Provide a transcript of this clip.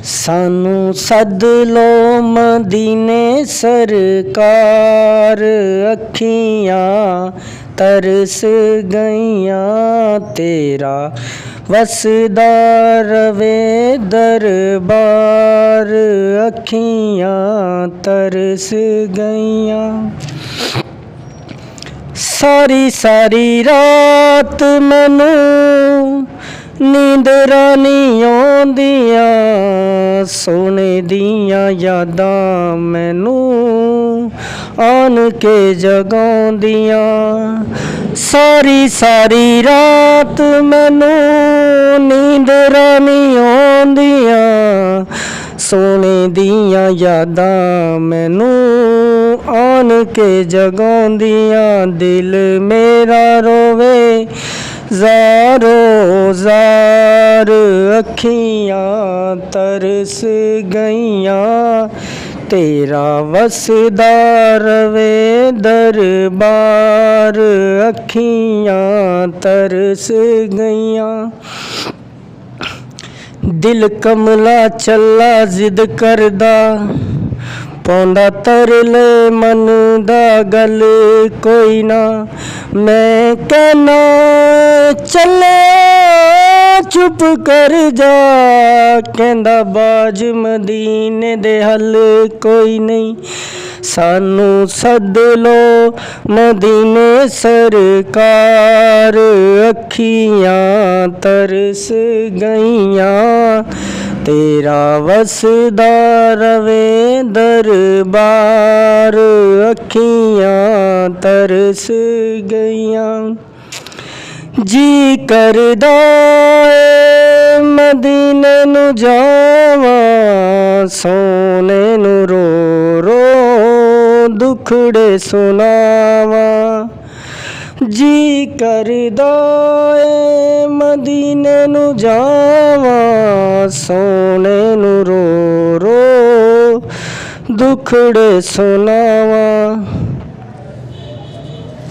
सानू सद लो मदीने सरकार, अखियां तरस गईयां तेरा वसदा रवे दरबार, अखियां तरस गईयां। सारी सारी रात मैनू नींदरां नहीं आउंदियां, सोने दियां यादां मैनू आन के जगाउंदियां। सारी सारी रात मैनू नींदरां नहीं आउंदियां, सोने दियां यादां मैनू आन के जगाउंदियां। दिल मेरा रोवे ज़ारो ज़ार, अखियां तरस गईयां तेरा वसदा रवे दरबार, अखियां तरस गईयां। दिल कमला चला जिद करदा, पौंदा तरले मन दा गल कोई ना। मैं कहना चले चुप कर जा, कहंदा बाज मदीने दे हल कोई नहीं। सानू सद लो मदीने सरकार, अखियां तरस गईयां तेरा वसदा रवे दरबार, अखियां तरस गईयां। जी करदा ए मदीने नू जावां, सोने नू रो रो दुखड़े सुनावां। जी करदा ए मदीने नू जावां, सोने नू रो रो दुखड़े सुनावां।